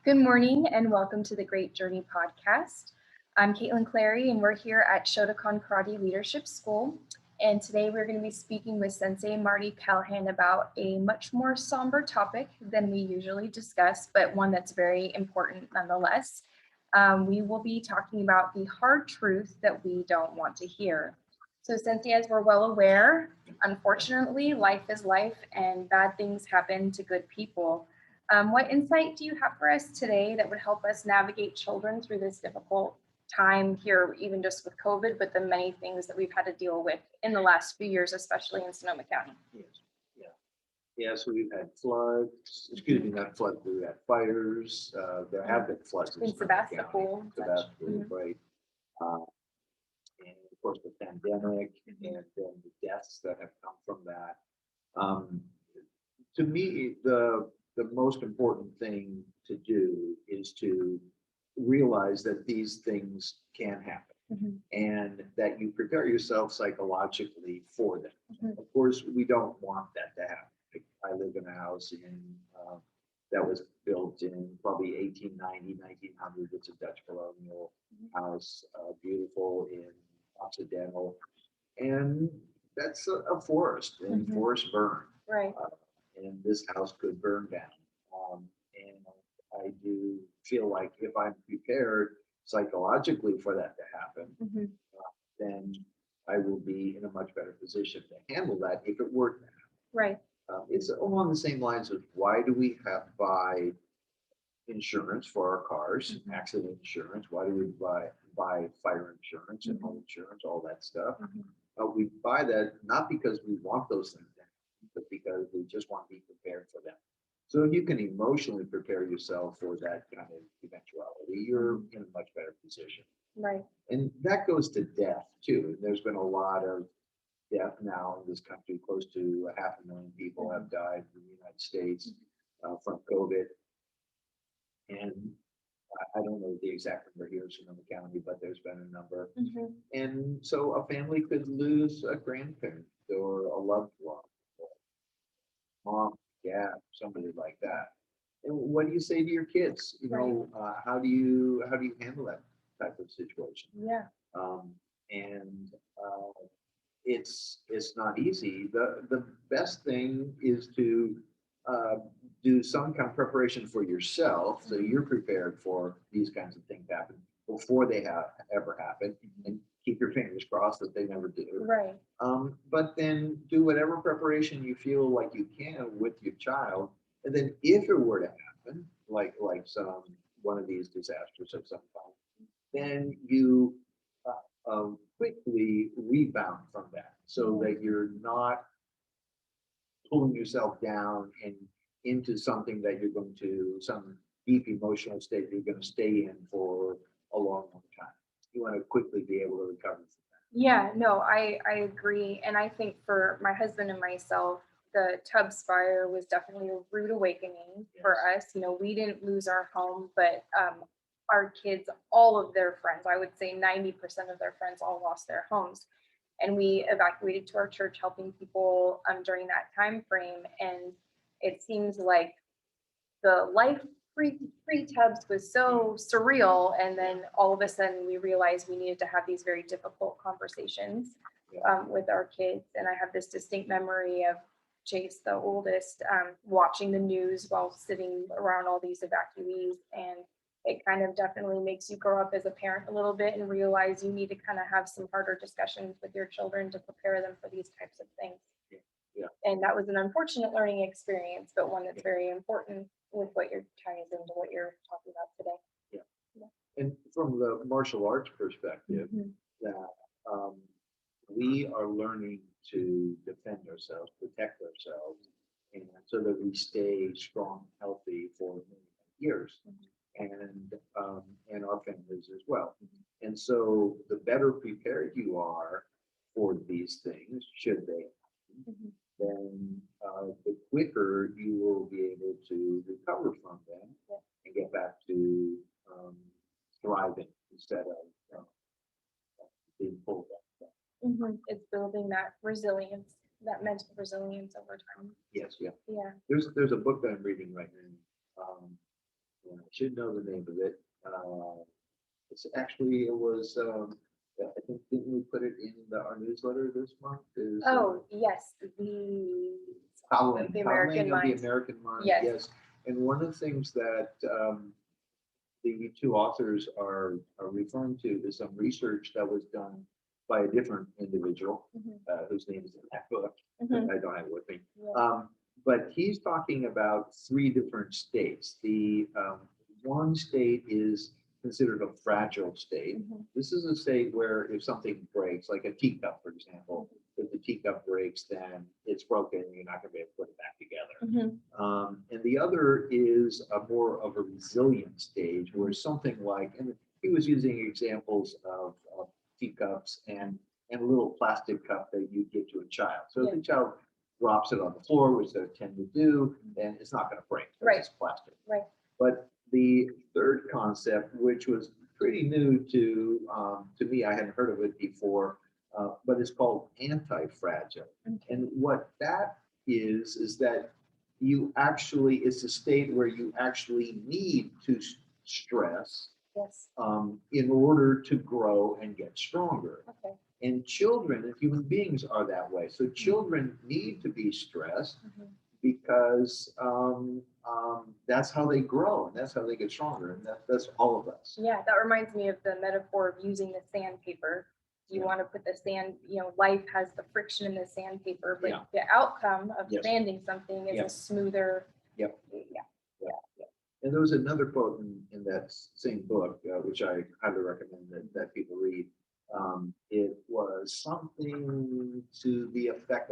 Good morning and welcome to the Great Journey podcast. I'm Caitlin Clary and we're here at Shotokan Karate Leadership School. And today we're going to be speaking with Sensei Marty Callahan about a much more somber topic than we usually discuss, but one that's very important nonetheless. We will be talking about the hard truth that we don't want to hear. So Sensei, as we're well aware, unfortunately, life is life and bad things happen to good people. What insight do you have for us today that would help us navigate children through this difficult time here, even just with COVID, but the many things that we've had to deal with in the last few years, especially in Sonoma County? Yes, yeah. Yeah, so we've had floods, excuse me, not floods, we've had fires, there have been floods in In Sonoma County. Sebastopol. Sebastopol, right. And of course, the pandemic and then the deaths that have come from that. To me, the most important thing to do is to realize that these things can happen and that you prepare yourself psychologically for them. Of course, we don't want that to happen. I live in a house that was built in probably 1890, 1900. It's a Dutch colonial house, beautiful in Occidental. And that's a forest, and forests burn. Right. And this house could burn down. And I do feel like if I'm prepared psychologically for that to happen, then I will be in a much better position to handle that if it were to happen. Right. It's along the same lines of why do we have to buy insurance for our cars, accident insurance? Why do we buy fire insurance and home insurance, all that stuff? We buy that not because we want those things, but because we just want to be prepared for them. So if you can emotionally prepare yourself for that kind of eventuality, you're in a much better position. Right. And that goes to death too. And there's been a lot of death now in this country. Close to 500,000 people have died in the United States from COVID. And I don't know the exact number here in Sonoma County, but there's been a number. And so a family could lose a grandparent or a loved one, mom, dad, somebody like that. And what do you say to your kids? You know, how do you handle that type of situation? Yeah. And it's not easy. The best thing is to do some kind of preparation for yourself, so you're prepared for these kinds of things happen before they ever happen, and keep your fingers crossed that they never do. Right. But then do whatever preparation you feel like you can with your child, and then if it were to happen, like one of these disasters of some kind, then you quickly rebound from that, so that you're not pulling yourself down and into something that you're going to, some deep emotional state that you're going to stay in for a long time. You want to quickly be able to recover from that. Yeah, no, I agree. And I think for my husband and myself, the Tubbs fire was definitely a rude awakening for us. You know, we didn't lose our home, but our kids, all of their friends, I would say 90% of their friends all lost their homes. And we evacuated to our church, helping people during that time frame. And it seems like the life pre-Tubbs was so surreal, and then all of a sudden we realized we needed to have these very difficult conversations with our kids. And I have this distinct memory of Chase, the oldest, watching the news while sitting around all these evacuees, and it kind of definitely makes you grow up as a parent a little bit and realize you need to kind of have some harder discussions with your children to prepare them for these types of things. And that was an unfortunate learning experience, but one that's very important with what you're tying into what you're talking about today. And from the martial arts perspective, that we are learning to defend ourselves, protect ourselves, and so that we stay strong, healthy for many years, and our families as well. And so the better prepared you are for these things, should they happen, then the quicker you will be able to recover from them and get back to thriving instead of being pulled back. It's building that resilience, that mental resilience over time. Yes, yeah. Yeah. There's a book that I'm reading right now and I should know the name of it. It's actually, it was, I think, didn't we put it in our newsletter this month? Oh, yes, the Howling, the Howling American of the Mind. American Mind, Yes. yes. And one of the things that the two authors are referring to is some research that was done by a different individual whose name is in that book. I don't have it with me. Yeah. But he's talking about three different states. The one state is considered a fragile state. This is a state where if something breaks, like a teacup, for example, if the teacup breaks, then it's broken. You're not going to be able to put it back together. And the other is a more of a resilient stage where something like, and he was using examples of teacups and a little plastic cup that you give to a child. So if the child drops it on the floor, which they tend to do, then it's not going to break. It's plastic. Right. But the third concept, which was pretty new to me, I hadn't heard of it before, but it's called anti-fragile. And what that is that you actually, it's a state where you actually need to stress in order to grow and get stronger. And children and human beings are that way. So children need to be stressed because that's how they grow and that's how they get stronger. And that's all of us. Yeah, that reminds me of the metaphor of using the sandpaper. You want to put the sand, life has the friction in the sandpaper, but the outcome of sanding something is a smoother. And there was another quote in that same book, which I highly recommend that people read. It was something to the effect,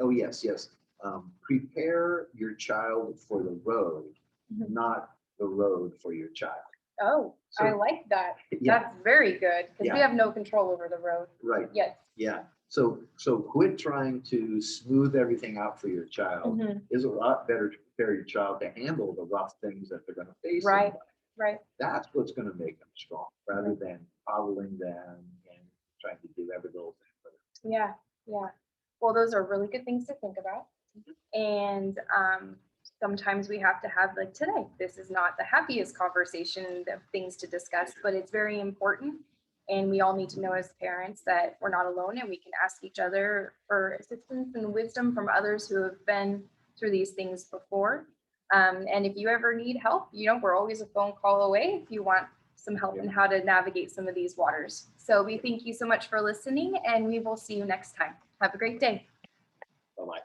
prepare your child for the road, not the road for your child. Oh, so, I like that. That's very good because we have no control over the road. Right. Yes. Yeah. So quit trying to smooth everything out for your child. It's a lot better to prepare your child to handle the rough things that they're going to face. Right. Right. That's what's going to make them strong rather than coddling them and trying to do every little thing. Yeah. Yeah. Well, those are really good things to think about. And sometimes we have to have, like today, this is not the happiest conversation of things to discuss, but it's very important. And we all need to know as parents that we're not alone and we can ask each other for assistance and wisdom from others who have been through these things before. And if you ever need help, we're always a phone call away if you want some help in how to navigate some of these waters. So we thank you so much for listening and we will see you next time. Have a great day. Bye-bye.